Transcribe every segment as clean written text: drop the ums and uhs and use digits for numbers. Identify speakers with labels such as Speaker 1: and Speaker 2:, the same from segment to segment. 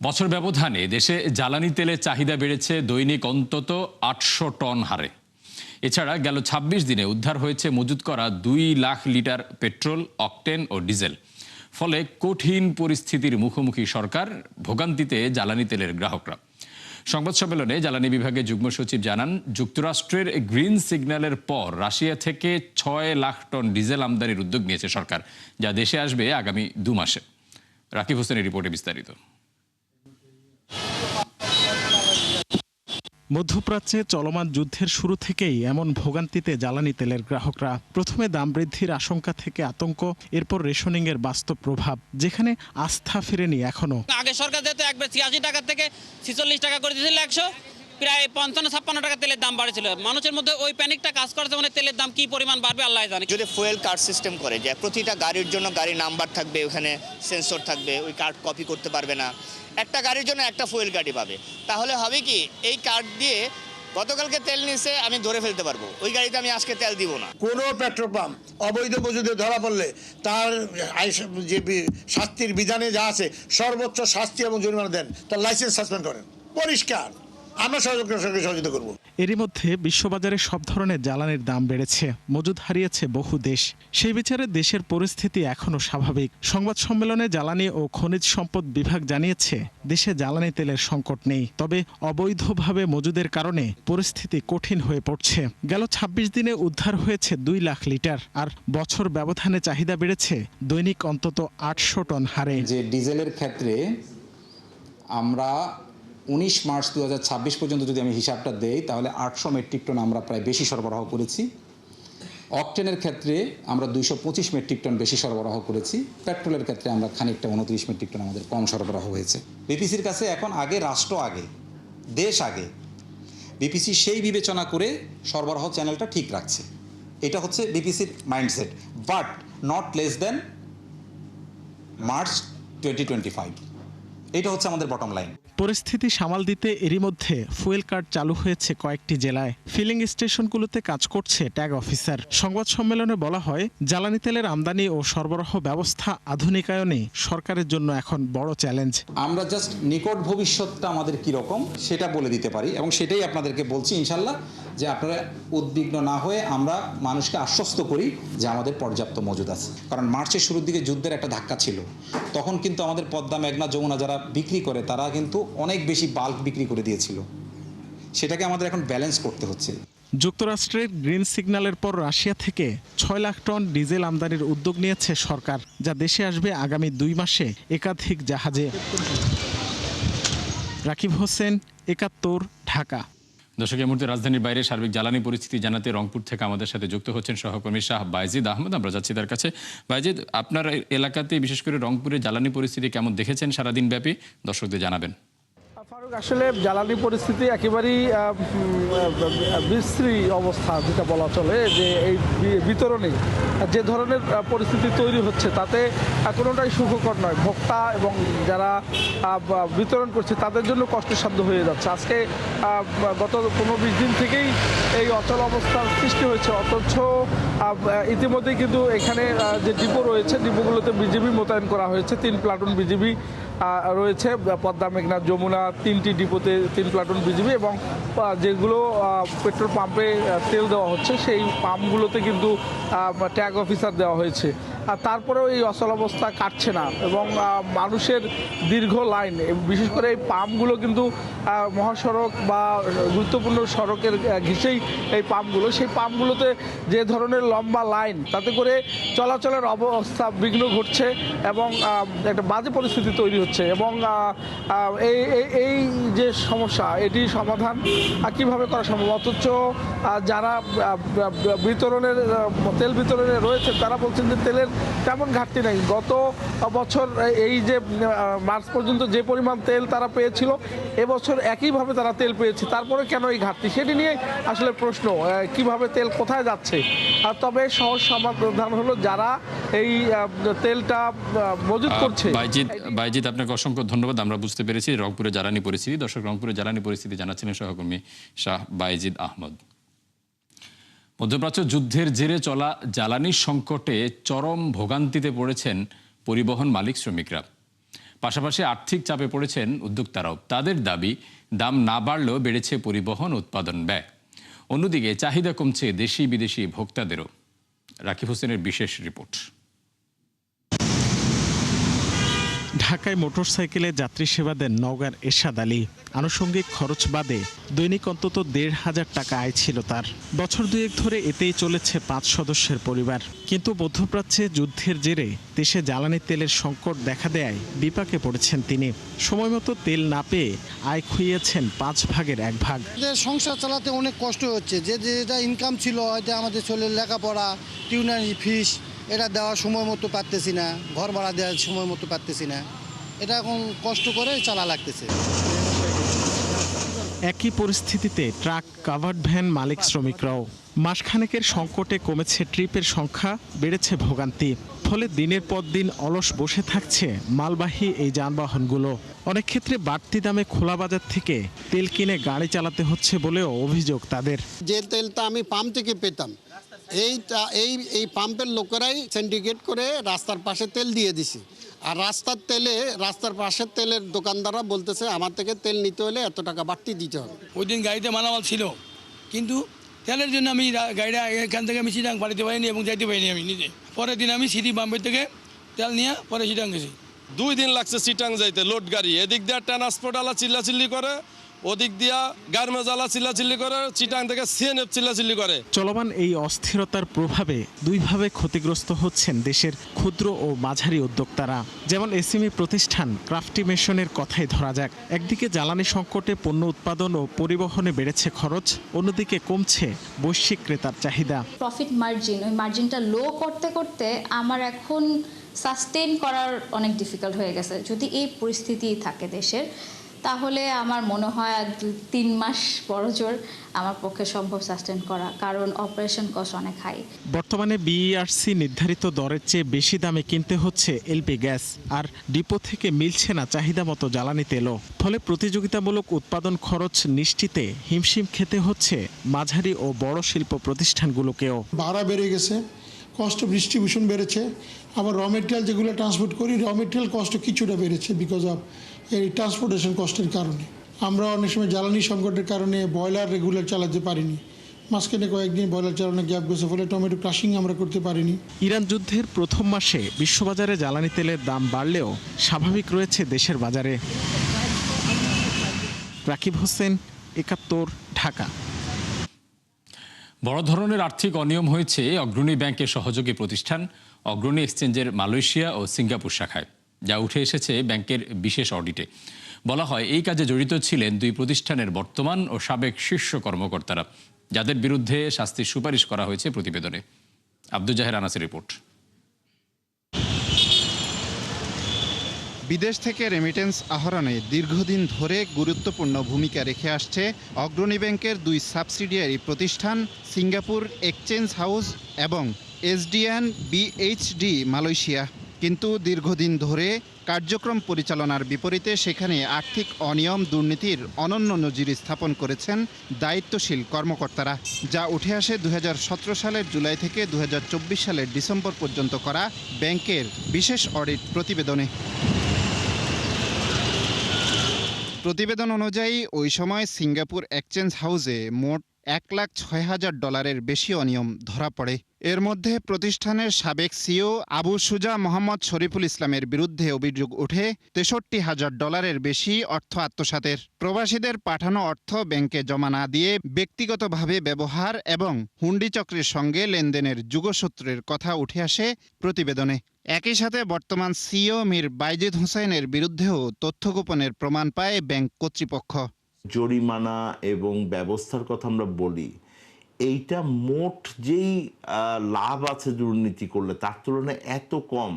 Speaker 1: বছর ব্যবধানে দেশে জ্বালানি তেলের চাহিদা বেড়েছে দৈনিক অন্তত ৮০০ টন হারে। এছাড়া গেল ২৬ দিনে উদ্ধার হয়েছে মজুত করা ২ লাখ লিটার পেট্রোল, অকটেন ও ডিজেল। ফলে কঠিন পরিস্থিতির মুখোমুখি সরকার, ভোগান্তিতে জ্বালানি তেলের গ্রাহকরা। সংবাদ সম্মেলনে জ্বালানি বিভাগের যুগ্ম সচিব জানান, যুক্তরাষ্ট্রের গ্রিন সিগন্যালের পর রাশিয়া থেকে ৬ লাখ টন ডিজেল আমদানির উদ্যোগ নিয়েছে সরকার, যা দেশে আসবে আগামী ২ মাসে। রাকিব হোসেনের রিপোর্টে বিস্তারিত।
Speaker 2: মধ্যপ্রাচ্যে চলমান যুদ্ধের শুরু থেকেই এমন ভোগান্তিতে জ্বালানি তেলের গ্রাহকরা। প্রথমে দাম বৃদ্ধির আশঙ্কা থেকে আতঙ্ক, এরপর রেশনিংয়ের বাস্তব প্রভাব, যেখানে আস্থা ফিরেনি এখনো।
Speaker 3: আগে সরকার যেহেতু একবার ৮৬ টাকা থেকে ৪৬ টাকা করে দিয়েছিল, ১০০ প্রায় ৫৫-৫৬ টাকা তেলের দাম বাড়েছিল। মানুষের মধ্যে ওই প্যানিকটা কাজ করছে, মানে তেলের দাম কি পরিমাণ বাড়বে আল্লাহ জানে।
Speaker 4: যদি ফুয়েল কার্ড সিস্টেম করে যে প্রতিটা গাড়ির জন্য গাড়ির নাম্বার থাকবে, ওখানে সেন্সর থাকবে, ওই কার্ড কপি করতে পারবে না, একটা গাড়ির জন্য একটা ফুয়েল গাড়ি পাবে, তাহলে হবে কি এই কার্ড দিয়ে গতকালকে তেল নিছে আমি ধরে ফেলতে পারবো, ওই গাড়িতে আমি আজকে তেল দিব না।
Speaker 5: কোনো পেট্রোল পাম্প অবৈধ মজুদে ধরা পড়লে তার যে শাস্তির বিধানে যা আছে সর্বোচ্চ শাস্তি এবং জরিমানা দেন, তার লাইসেন্স সাসপেন্ড করেন, পরিষ্কার। আমরা সহযোগিতা করব।
Speaker 2: এরই মধ্যে বিশ্ববাজারে সব ধরনের জ্বালানির দাম বেড়েছে, মজুদ হারিয়েছে বহু দেশ। সেই বিচারে দেশের পরিস্থিতি এখনো স্বাভাবিক। সংবাদ সম্মেলনে জ্বালানি ও খনিজ সম্পদ বিভাগ জানিয়েছে, দেশে জ্বালানি তেলের সংকট নেই, তবে অবৈধভাবে মজুদের কারণে পরিস্থিতি কঠিন হয়ে পড়ছে। গেল ২৬ দিনে উদ্ধার হয়েছে ২ লাখ লিটার, আর বছর ব্যবধানে চাহিদা বেড়েছে দৈনিক অন্তত ৮০০ টন হারে।
Speaker 6: যে ডিজেলের ক্ষেত্রে আমরা ১৯ মার্চ ২০২৬ পর্যন্ত যদি আমি হিসাবটা দেই, তাহলে ৮০০ মেট্রিক টন আমরা প্রায় বেশি সরবরাহ করেছি। অকটেনের ক্ষেত্রে আমরা ২২৫ মেট্রিক টন বেশি সরবরাহ করেছি। পেট্রোলের ক্ষেত্রে আমরা খানিকটা ২৯ মেট্রিক টন আমাদের কম সরবরাহ হয়েছে। বিপিসির কাছে এখন আগে রাষ্ট্র আগে, দেশ আগে। বিপিসি সেই বিবেচনা করে সরবরাহ চ্যানেলটা ঠিক রাখছে। এটা হচ্ছে বিপিসির mindset, but not less than March 2025। এটা হচ্ছে আমাদের বটম লাইন।
Speaker 2: পরিস্থিতি সামাল দিতে এরই মধ্যে ফুয়েল কার্ড চালু হয়েছে কয়েকটি জেলায়। ফিলিং স্টেশনগুলোতে কাজ করছে ট্যাগ অফিসার। সংবাদ সম্মেলনে বলা হয়, জ্বালানি তেলের আমদানি ও সরবরাহ ব্যবস্থা আধুনিকায়নে সরকারের জন্য এখন বড় চ্যালেঞ্জ।
Speaker 6: আমরা জাস্ট নিকট ভবিষ্যৎটা আমাদের কীরকম সেটা বলে দিতে পারি, এবং সেটাই আপনাদেরকে বলছি ইনশাল্লাহ, যে আপনারা উদ্বিগ্ন না হয়ে আমরা মানুষকে আশ্বস্ত করি যে আমাদের পর্যাপ্ত মজুদ আছে। কারণ মার্চের শুরুর দিকে যুদ্ধের একটা ধাক্কা ছিল, তখন কিন্তু আমাদের পদ্মা, মেঘনা, যমুনা যারা বিক্রি করে তারা কিন্তু অনেক বেশি বাল্ক বিক্রি করে দিয়েছিল। সেটাকে আমাদের এখন ব্যালেন্স করতে হচ্ছে।
Speaker 2: যুক্তরাষ্ট্রের গ্রিন সিগন্যালের পর রাশিয়া থেকে ৬ লাখ টন ডিজেল আমদানির উদ্যোগ নিয়েছে সরকার, যা দেশে আসবে আগামী ২ মাসে একাধিক জাহাজে। রাকিব হোসেন, ৭১, ঢাকা।
Speaker 1: দর্শক, এই মুহূর্তে রাজধানীর বাইরে সার্বিক জ্বালানি পরিস্থিতি জানাতে রংপুর থেকে আমাদের সাথে যুক্ত হচ্ছেন সহকর্মী শাহ বাইজিদ আহমদ। আমরা যাচ্ছি তার কাছে। বাইজিদ, আপনার এলাকাতে বিশেষ করে রংপুরে জ্বালানি পরিস্থিতি কেমন দেখেছেন সারাদিন ব্যাপী, দর্শকদের জানাবেন।
Speaker 7: ফারুক, আসলে জ্বালানি পরিস্থিতি একেবারেই বিশ্রী অবস্থা যেটা বলা চলে, যে এই বিতরণে যে ধরনের পরিস্থিতি তৈরি হচ্ছে তাতে কোনোটাই সুখকর নয়। ভোক্তা এবং যারা বিতরণ করছে তাদের জন্য কষ্টসাধ্য হয়ে যাচ্ছে। আজকে গত ১৫-২০ দিন থেকেই এই অচল অবস্থার সৃষ্টি হয়েছে, অথচ ইতিমধ্যেই কিন্তু এখানে যে ডিপো রয়েছে, ডিপোগুলোতে বিজিবি মোতায়েন করা হয়েছে। ৩ প্লাটুন বিজিবি রয়েছে। পদ্মা, মেঘনা, যমুনা ৩টি ডিপোতে ৩ প্লাটুন বিজিবি, এবং যেগুলো পেট্রোল পাম্পে তেল দেওয়া হচ্ছে সেই পাম্পগুলোতে কিন্তু ট্যাগ অফিসার দেওয়া হয়েছে। আর তারপরেও এই অচল অবস্থা কাটছে না, এবং মানুষের দীর্ঘ লাইন, বিশেষ করে এই পাম্পগুলো কিন্তু মহাসড়ক বা গুরুত্বপূর্ণ সড়কের ঘিসেই এই পাম্পগুলো, সেই পাম্পগুলোতে যে ধরনের লম্বা লাইন, তাতে করে চলাচলের অবস্থা বিঘ্ন ঘটছে এবং একটা বাজে পরিস্থিতি তৈরি হচ্ছে। এবং এই যে সমস্যা, এটি সমাধান কিভাবে করা সম্ভব, অথচ যারা বিতরণের তেল বিতরণে রয়েছে তারা বলছেন যে তেলের তেমন ঘাটতি নেই। গত বছর এই যে মার্চ পর্যন্ত যে পরিমাণ তেল তারা পেয়েছিল, এবছর একইভাবে তারা তেল পেয়েছে, তারপরে কেন এই ঘাটতি, সেটি নিয়ে আসলে প্রশ্ন, কিভাবে তেল কোথায় যাচ্ছে। আর তবে সহজ সমাধান হলো যারা এই তেলটা মজুত করছে।
Speaker 1: বাইজিদ, আপনাকে অসংখ্য ধন্যবাদ। আমরা বুঝতে পেরেছি রংপুরে জ্বালানি পরিস্থিতি। দর্শক, রংপুরে জ্বালানি পরিস্থিতি জানাচ্ছিলেন সহকর্মী শাহ বাইজিদ আহমদ। মধ্যপ্রাচ্য যুদ্ধের জেরে চলা জ্বালানি সংকটে চরম ভোগান্তিতে পড়েছেন পরিবহন মালিক শ্রমিকরা। পাশাপাশি আর্থিক চাপে পড়েছেন উদ্যোক্তারাও। তাদের দাবি, দাম না বাড়লেও বেড়েছে পরিবহন উৎপাদন ব্যয়। অন্যদিকে চাহিদা কমছে দেশি বিদেশি ভোক্তাদেরও। রাকিব হোসেনের বিশেষ রিপোর্ট।
Speaker 2: ঢাকায় মোটরসাইকেলে যাত্রী সেবা দেন নওগাঁর এরশাদ আলী। আনুষঙ্গিক খরচ বাদে দৈনিক অন্তত ১৫০০ টাকা আয় ছিল তার। বছর দুয়েক ধরে এতেই চলেছে ৫ সদস্যের পরিবার। কিন্তু মধ্যপ্রাচ্যে যুদ্ধের জেরে দেশে জ্বালানি তেলের সংকট দেখা দেয় বিপাকে পড়েছেন তিনি। সময়মতো তেল না পেয়ে আয় খুইয়েছেন ৫ ভাগের ১ ভাগ।
Speaker 8: সংসার চালাতে অনেক কষ্ট হচ্ছে। যেটা ইনকাম ছিল, হয়তো আমাদের ছেলের লেখাপড়া, টিউশনি ফিস, এটা দেওয়ার সময় মতো পারতেছি না, ঘর ভাড়া দেওয়ার সময় মতো পারতেছি না। এটা এখন কষ্ট করে চালা লাগতেছে।
Speaker 2: একই পরিস্থিতিতে ট্রাক, কাভার্ড ভ্যান মালিক শ্রমিকরাও। মাসখানেকের সংকটে কমেছে ট্রিপের সংখ্যা, বেড়েছে ভোগান্তি। ফলে দিনের পর দিন অলস বসে থাকছে মালবাহী এই যানবাহনগুলো। অনেক ক্ষেত্রে বাড়তি দামে খোলা বাজার থেকে তেল কিনে গাড়ি চালাতে হচ্ছে বলেও অভিযোগ তাদের।
Speaker 9: যে তেলটা আমি পাম্প থেকে পেতাম, এই পাম্পের লোকেরাই সিন্ডিকেট করে রাস্তার পাশে তেল দিয়ে দিছে। আর রাস্তার পাশের তেলের দোকানদাররা বলতেছে আমার থেকে তেল নিতে হলে এত টাকা বাড়তি দিতে হবে।
Speaker 10: ওই দিন গাড়িতে মালামাল ছিল, কিন্তু তেলের জন্য আমি গাড়িটা এখান থেকে আমি সিটাং বাড়িতে পারিনি এবং যাইতে পারিনি আমি নিজে। পরের দিন আমি সিটি বাম্বের থেকে তেল নিয়ে পরে সিটাং গেছি।
Speaker 11: 2 দিন লাগছে সিটাং যাইতে লোড গাড়ি। এদিক দিয়ে ট্রান্সপোর্ট আলা চিল্লাচিল্লি করে, ওদিক দিয়া গার্মেজ আলা চিল্লাচিল্লি করে, চিটাং থেকে সিএনএফ চিল্লাচিল্লি করে।
Speaker 2: চলমান এই অস্থিরতার প্রভাবে দুইভাবে ক্ষতিগ্রস্ত হচ্ছেন দেশের ক্ষুদ্র ও মাঝারি উদ্যোক্তারা। যেমন এসএমই প্রতিষ্ঠান ক্রাফটিমেশনের কথাই ধরা যাক। একদিকে জ্বালানি সংকটে পণ্য উৎপাদন ও পরিবহনে বেড়েছে খরচ, অন্যদিকে কমছে বৈশ্বিক ক্রেতার চাহিদা।
Speaker 12: প্রফিট মার্জিন, ওই মার্জিনটা লো করতে করতে আমার এখন সাস্টেইন করার অনেক ডিফিকাল্ট হয়ে গেছে। যদি এই পরিস্থিতি থাকে দেশের, তাহলে আমার মনে হয় 2-3 মাস বড়জোর আমার পক্ষে সম্ভব সাস্টেইন করা, কারণ অপারেশন কস্ট অনেক হাই।
Speaker 2: বর্তমানে বিইআরসি নির্ধারিত দরের চেয়ে বেশি দামে কিনতে হচ্ছে এলপি গ্যাস, আর ডিপো থেকে মিলছে না চাহিদা মতো জ্বালানি তেলও। ফলে প্রতিযোগিতামূলক উৎপাদন খরচ নিশ্চিতে হিমশিম খেতে হচ্ছে মাঝারি ও বড় শিল্প প্রতিষ্ঠানগুলোকেও।
Speaker 13: ভাড়া বেড়ে গেছে, কস্ট অফ ডিস্ট্রিবিউশন বেড়েছে, আবার র মেটেরিয়াল যেগুলো ট্রান্সপোর্ট করি, র মেটেরিয়াল কস্টও কিছুটা বেড়েছে বিকজ অফ এই ট্রান্সপোর্টেশন কস্টের কারণে। আমরা অনেক সময় জ্বালানি সংকটের কারণে বয়লার রেগুলার চালাতে পারিনি। মাঝখানে কয়েকদিন বয়লার চালানো গ্যাপ গেছে, ফলে টমেটো ক্রাশিং আমরা করতে পারিনি।
Speaker 2: ইরান যুদ্ধের প্রথম মাসে বিশ্ববাজারে জ্বালানি তেলের দাম বাড়লেও স্বাভাবিক রয়েছে দেশের বাজারে। রাকিব হোসেন, ৭১, ঢাকা।
Speaker 1: বড় ধরনের আর্থিক অনিয়ম হয়েছে অগ্রণী ব্যাংকের সহযোগী প্রতিষ্ঠান অগ্রণী এক্সচেঞ্জের মালয়েশিয়া ও সিঙ্গাপুর শাখায়, যা উঠে এসেছে ব্যাংকের বিশেষ অডিটে। বলা হয় এই কাজে জড়িত ছিলেন 2 প্রতিষ্ঠানের বর্তমান ও সাবেক শীর্ষ কর্মকর্তারা, যাদের বিরুদ্ধে শাস্তির সুপারিশ করা হয়েছে প্রতিবেদনে। আব্দুল জাহের আনাসের রিপোর্ট।
Speaker 14: বিদেশ থেকে রেমিটেন্স আহরণে দীর্ঘদিন ধরে গুরুত্বপূর্ণ ভূমিকা রেখে আসছে অগ্রণী ব্যাংকের 2 সাবসিডিয়ারি প্রতিষ্ঠান সিঙ্গাপুর এক্সচেঞ্জ হাউস এবং এসডিএন বিএইচডি মালয়েশিয়া। কিন্তু দীর্ঘদিন ধরে কার্যক্রম পরিচালনার বিপরীতে সেখানে আর্থিক অনিয়ম দুর্নীতির অনন্য নজির স্থাপন করেছেন দায়িত্বশীল কর্মকর্তারা, যা উঠে আসে 2017 সালের জুলাই থেকে 2024 সালের ডিসেম্বর পর্যন্ত করা ব্যাংকের বিশেষ অডিট প্রতিবেদনে। প্রতিবেদন অনুযায়ী ওই সময় সিঙ্গাপুর এক্সচেঞ্জ হাউসে মোট $1,06,000 বেশি অনিয়ম ধরা পড়ে। এর মধ্যে প্রতিষ্ঠানের সাবেক সিইও আবু সুজা মোহাম্মদ শরীফুল ইসলামের বিরুদ্ধে অভিযোগ ওঠে $63,000 বেশি অর্থ আত্মসাতের। প্রবাসীদের পাঠানো অর্থ ব্যাংকে জমা না দিয়ে ব্যক্তিগতভাবে ব্যবহার এবং হুন্ডি চক্রের সঙ্গে লেনদেনের যুগসূত্রের কথা উঠে আসে প্রতিবেদনে। একই সাথে বর্তমান সিইও মীর বাইজিদ হোসেনের বিরুদ্ধেও তথ্য গোপনের প্রমাণ পায় ব্যাংক কর্তৃপক্ষ।
Speaker 15: জরিমানা এবং ব্যবস্থার কথা আমরা বলি, এইটা মোট যেই লাভ আছে দুর্নীতি করলে তার তুলনায় এত কম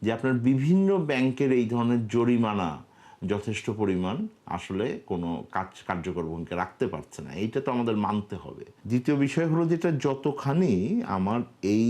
Speaker 15: যে আপনার বিভিন্ন ব্যাংকের এই ধরনের জরিমানা যথেষ্ট পরিমাণ আসলে কোনো কার্যকর ভূমিকা রাখতে পারছে না। এইটা তো আমাদের মানতে হবে। দ্বিতীয় বিষয় হলো যেটা যতখানি আমার এই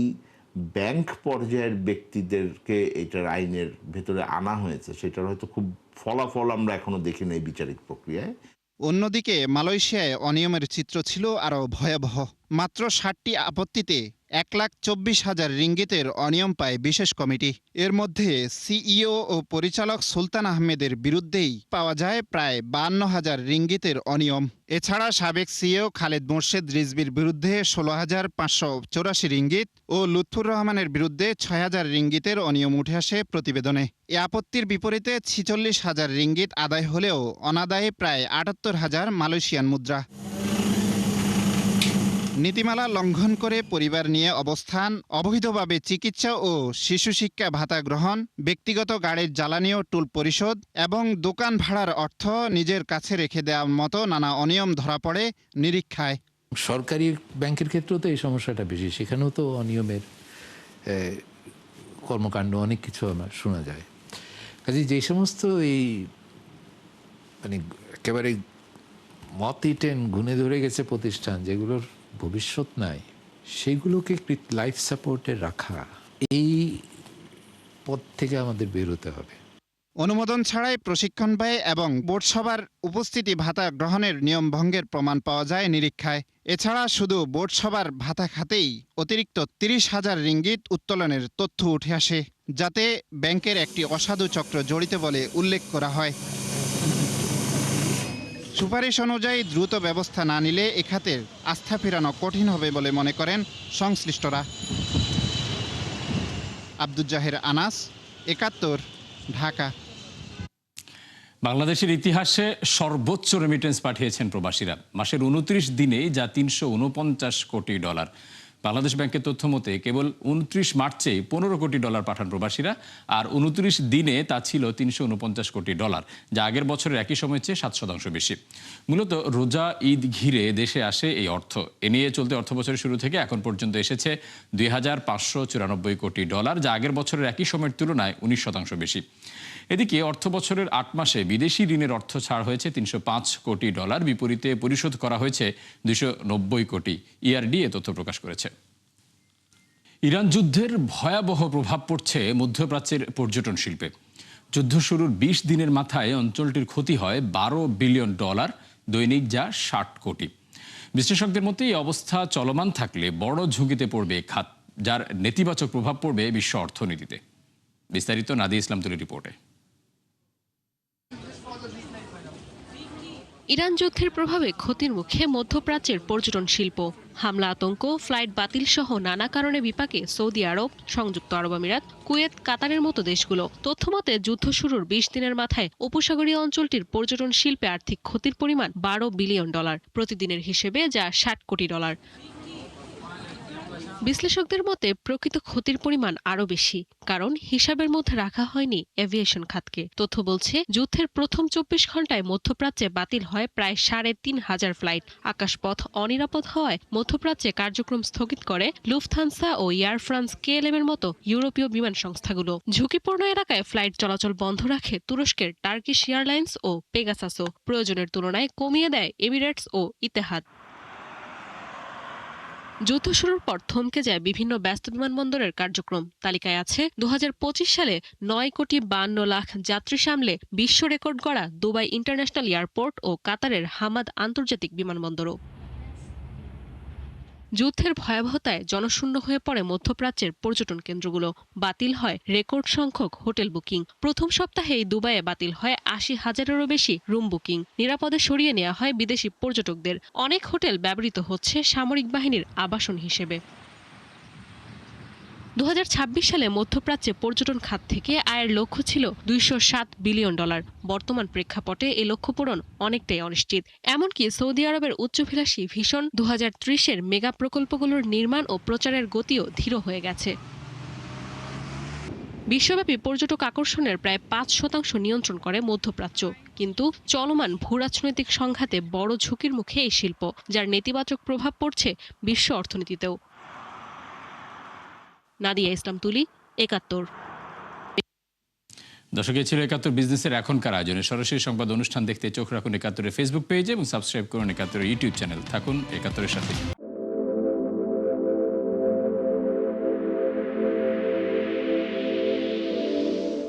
Speaker 15: ব্যাংক পর্যায়ের ব্যক্তিদেরকে এটার আইনের ভেতরে আনা হয়েছে, সেটার হয়তো খুব ফলাফল আমরা এখনো দেখি না এই বিচারিক প্রক্রিয়ায়।
Speaker 14: অন্যদিকে মালয়েশিয়ায় অনিয়মের চিত্র ছিল আরও ভয়াবহ। মাত্র 60টি আপত্তিতে 1,24,000 রিঙ্গিতের অনিয়ম পায় বিশেষ কমিটি। এর মধ্যে সিইও ও পরিচালক সুলতান আহমেদের বিরুদ্ধেই পাওয়া যায় প্রায় 52,000 রিঙ্গিতের অনিয়ম। এছাড়া সাবেক সিইও খালেদ মোর্শেদ রিজভির বিরুদ্ধে 16,584 রিঙ্গিত ও লুৎফুর রহমানের বিরুদ্ধে 6,000 রিঙ্গিতের অনিয়ম উঠে আসে প্রতিবেদনে। এ আপত্তির বিপরীতে 46,000 রিঙ্গিত আদায় হলেও অনাদায়ে প্রায় 78,000 মালয়েশিয়ান মুদ্রা। নীতিমালা লঙ্ঘন করে পরিবার নিয়ে অবস্থান, অবৈধভাবে চিকিৎসা ও শিশু শিক্ষা ভাতা গ্রহণ, ব্যক্তিগত গাড়ির জ্বালানি ও টুল পরিশোধ এবং দোকান ভাড়ার অর্থ নিজের কাছে রেখে দেওয়ার মতো নানা অনিয়ম ধরা পড়ে নিরীক্ষায়।
Speaker 16: সরকারি ব্যাংকের ক্ষেত্রেও তো এই সমস্যাটা বেশি, সেখানেও তো অনিয়মের কর্মকাণ্ড অনেক কিছু আমার শোনা যায়। কাজে যে সমস্ত এই মানে একেবারে মতি টেন গুনে ধরে গেছে প্রতিষ্ঠান, যেগুলোর ভবিষ্যৎ নাই, সেইগুলোকে লাইফ সাপোর্টে রাখা, এই পথ থেকে আমাদের বেরোতে হবে।
Speaker 14: অনুমোদন ছাড়াই প্রশিক্ষণ ব্যয় এবং বোর্ড সভার উপস্থিতি ভাতা গ্রহণের নিয়ম ভঙ্গের প্রমাণ পাওয়া যায় নিরীক্ষায়। এছাড়া শুধু বোর্ড সভার ভাতা খাতেই অতিরিক্ত 30,000 রিঙ্গিত উত্তোলনের তথ্য উঠে আসে, যাতে ব্যাংকের একটি অসাধু চক্র জড়িত বলে উল্লেখ করা হয়। সুপারিশ অনুযায়ী দ্রুত ব্যবস্থা না নিলে এ খাতের আস্থা ফেরানো কঠিন হবে বলে মনে করেন সংশ্লিষ্টরা। আব্দুজ্জাহের আনাস, ৭১, ঢাকা।
Speaker 1: বাংলাদেশের ইতিহাসে সর্বোচ্চ রেমিটেন্স পাঠিয়েছেন প্রবাসীরা। মাসের 29 দিনে যা $349 কোটি। বাংলাদেশ ব্যাংকের তথ্য মতে কেবল 29 মার্চে $15 কোটি পাঠান প্রবাসীরা, আর 29 দিনে তা ছিল $349 কোটি, যা আগের বছরের একই সময়ের চেয়ে 7% বেশি। মূলত রোজা ঈদ ঘিরে দেশে আসে এই অর্থ। এ নিয়ে চলতি অর্থবছরের শুরু থেকে এখন পর্যন্ত এসেছে $2,594 কোটি, যা আগের বছরের একই সময়ের তুলনায় 19% বেশি। এদিকে অর্থ বছরের 8 মাসে বিদেশি ঋণের অর্থ ছাড় হয়েছে $305 কোটি, বিপরীতে পরিশোধ করা হয়েছে $290 কোটি। ইআরডি এ তথ্য প্রকাশ করেছে। ইরান যুদ্ধের ভয়াবহ প্রভাব পড়ছে মধ্যপ্রাচ্যের পর্যটন শিল্পে। যুদ্ধ শুরুর 20 দিনের মাথায় অঞ্চলটির ক্ষতি হয় $12 বিলিয়ন, দৈনিক যা 60 কোটি। বিশ্লেষকদের মতে এই অবস্থা চলমান থাকলে বড় ঝুঁকিতে পড়বে খাত, যার নেতিবাচক প্রভাব পড়বে বিশ্ব অর্থনীতিতে। বিস্তারিত নাদিয়া ইসলাম তুলির রিপোর্টে।
Speaker 17: ইরান যুদ্ধের প্রভাবে ক্ষতির মুখে মধ্যপ্রাচ্যের পর্যটন শিল্প। হামলা, আতঙ্ক, ফ্লাইট বাতিল সহ নানা কারণে বিপাকে সৌদি আরব, সংযুক্ত আরব আমিরাত, কুয়েত, কাতারের মতো দেশগুলো। তথ্যমতে যুদ্ধ শুরুর 20 দিনের মাথায় উপসাগরীয় অঞ্চলটির পর্যটন শিল্পে আর্থিক ক্ষতির পরিমাণ $12 বিলিয়ন, প্রতিদিনের হিসেবে যা $60 কোটি। বিশ্লেষকদের মতে প্রকৃত ক্ষতির পরিমাণ আরও বেশি, কারণ হিসাবের মধ্যে রাখা হয়নি এভিয়েশন খাতকে। তথ্য বলছে যুদ্ধের প্রথম 24 ঘন্টায় মধ্যপ্রাচ্যে বাতিল হয় প্রায় 3,500 ফ্লাইট। আকাশপথ অনিরাপদ হওয়ায় মধ্যপ্রাচ্যে কার্যক্রম স্থগিত করে লুফথানসা ও এয়ার ফ্রান্স KLM এর মতো ইউরোপীয় বিমান সংস্থাগুলো। ঝুঁকিপূর্ণ এলাকায় ফ্লাইট চলাচল বন্ধ রাখে তুরস্কের টার্কিশ এয়ারলাইন্স ও পেগাসাসও। প্রয়োজনের তুলনায় কমিয়ে দেয় এমিরেটস ও ইতিহাদ। যুদ্ধ শুরুর পর থমকে যায় বিভিন্ন ব্যস্ত বিমানবন্দরের কার্যক্রম। তালিকায় আছে 2025 সালে 9,52,00,000 যাত্রী সামলে বিশ্ব রেকর্ড গড়া দুবাই ইন্টারন্যাশনাল এয়ারপোর্ট ও কাতারের হামাদ আন্তর্জাতিক বিমানবন্দরও। যুদ্ধের ভয়াবহতায় জনশূন্য হয়ে পড়ে মধ্যপ্রাচ্যের পর্যটন কেন্দ্রগুলো। বাতিল হয় রেকর্ড সংখ্যক হোটেল বুকিং। প্রথম সপ্তাহেই দুবাইয়ে বাতিল হয় 80,000-এরও বেশি রুম বুকিং। নিরাপদে সরিয়ে নেওয়া হয় বিদেশি পর্যটকদের। অনেক হোটেল ব্যবহৃত হচ্ছে সামরিক বাহিনীর আবাসন হিসেবে। 2026 সালে মধ্যপ্রাচ্যে পর্যটন খাত থেকে আয়ের লক্ষ্য ছিল $207 বিলিয়ন। বর্তমান প্রেক্ষাপটে এ লক্ষ্য পূরণ অনেকটাই অনিশ্চিত। এমনকি সৌদি আরবের উচ্চাভিলাষী ভিশন 2030-এর মেগা প্রকল্পগুলোর নির্মাণ ও প্রচারের গতিও ধীর হয়ে গেছে। বিশ্বব্যাপী পর্যটক আকর্ষণের প্রায় 5% নিয়ন্ত্রণ করে মধ্যপ্রাচ্য। কিন্তু চলমান ভূরাজনৈতিক সংঘাতে বড় ঝুঁকির মুখে এই শিল্প, যার নেতিবাচক প্রভাব পড়ছে বিশ্ব অর্থনীতিতেও। নাদিয়া ইসলাম তুলি, ৭১।
Speaker 1: দর্শক, ছিল ৭১ বিজনেসের এখনকার আয়োজনে। সরাসরি সংবাদ অনুষ্ঠান দেখতে চোখ রাখুন ৭১-এর ফেসবুক পেজে এবং সাবস্ক্রাইব করুন ৭১-এর ইউটিউব চ্যানেল। থাকুন ৭১-এর সাথে।